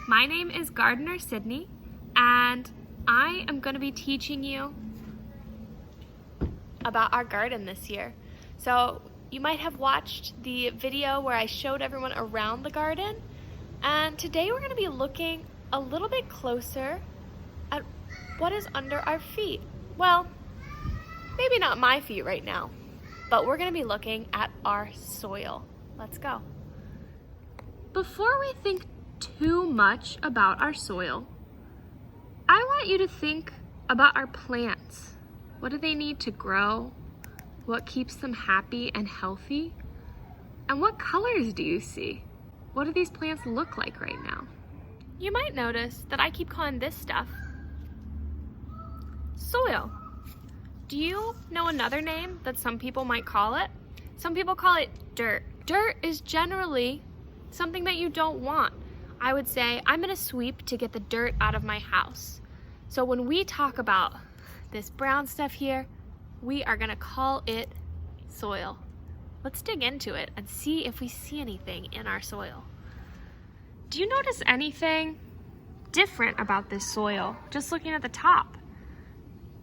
My name is Gardener Sydney, and I am going to be teaching you about our garden this year. So you might have watched the video where I showed everyone around the garden, and today we're going to be looking a little bit closer at what is under our feet. Well, maybe not my feet right now, but we're going to be looking at our soil. Let's go. Before we think too much about our soil, I want you to think about our plants. What do they need to grow? What keeps them happy and healthy? And what colors do you see? What do these plants look like right now? You might notice that I keep calling this stuff soil. Do you know another name that some people might call it? Some people call it dirt. Dirt is generally something that you don't want. I would say I'm gonna sweep to get the dirt out of my house. So when we talk about this brown stuff here, we are gonna call it soil. Let's dig into it and see if we see anything in our soil. Do you notice anything different about this soil? Just looking at the top.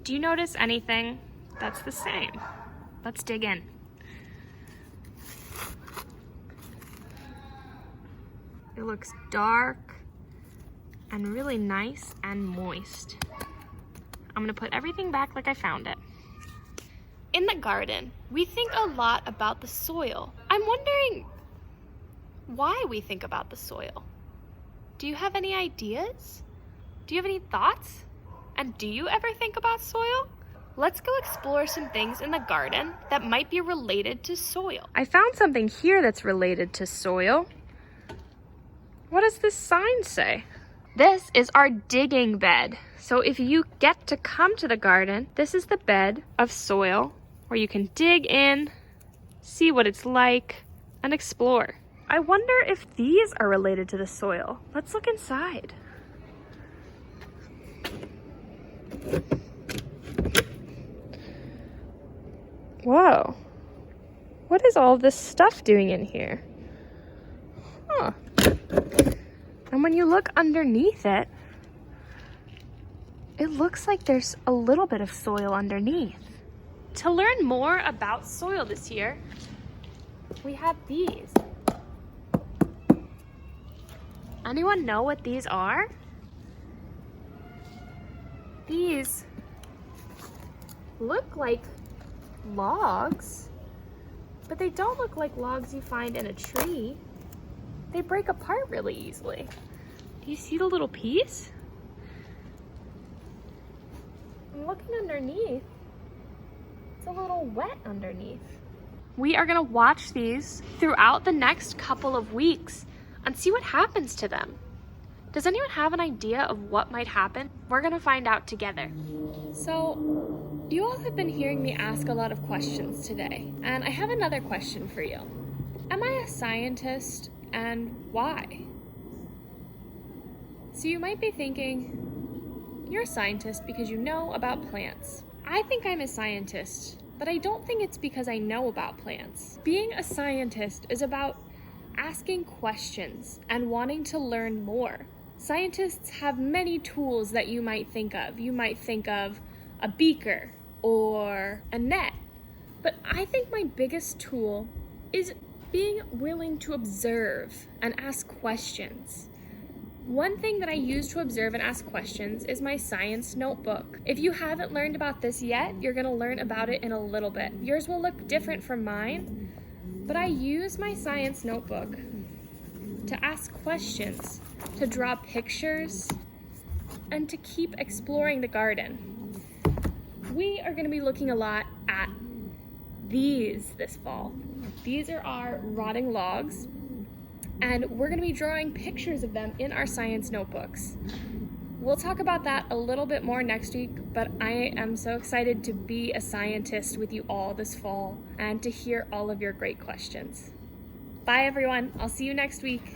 Do you notice anything that's the same? Let's dig in. It looks dark and really nice and moist. I'm gonna put everything back like I found it. In the garden, we think a lot about the soil. I'm wondering why we think about the soil. Do you have any ideas? Do you have any thoughts? And do you ever think about soil? Let's go explore some things in the garden that might be related to soil. I found something here that's related to soil. What does this sign say? This is our digging bed. So if you get to come to the garden, this is the bed of soil where you can dig in, see what it's like, and explore. I wonder if these are related to the soil. Let's look inside. Whoa. What is all this stuff doing in here? Huh. And when you look underneath it, it looks like there's a little bit of soil underneath. To learn more about soil this year, we have these. Anyone know what these are? These look like logs, but they don't look like logs you find in a tree. They break apart really easily. Do you see the little piece? I'm looking underneath. It's a little wet underneath. We are gonna watch these throughout the next couple of weeks and see what happens to them. Does anyone have an idea of what might happen? We're gonna find out together. So, you all have been hearing me ask a lot of questions today, and I have another question for you. Am I a scientist, and why? So you might be thinking, you're a scientist because you know about plants. I think I'm a scientist, but I don't think it's because I know about plants. Being a scientist is about asking questions and wanting to learn more. Scientists have many tools that you might think of. You might think of a beaker or a net. But I think my biggest tool is being willing to observe and ask questions. One thing that I use to observe and ask questions is my science notebook. If you haven't learned about this yet, you're gonna learn about it in a little bit. Yours will look different from mine, but I use my science notebook to ask questions, to draw pictures, and to keep exploring the garden. We are gonna be looking a lot at these this fall. These are our rotting logs, and we're gonna be drawing pictures of them in our science notebooks. We'll talk about that a little bit more next week, but I am so excited to be a scientist with you all this fall and to hear all of your great questions. Bye everyone, I'll see you next week.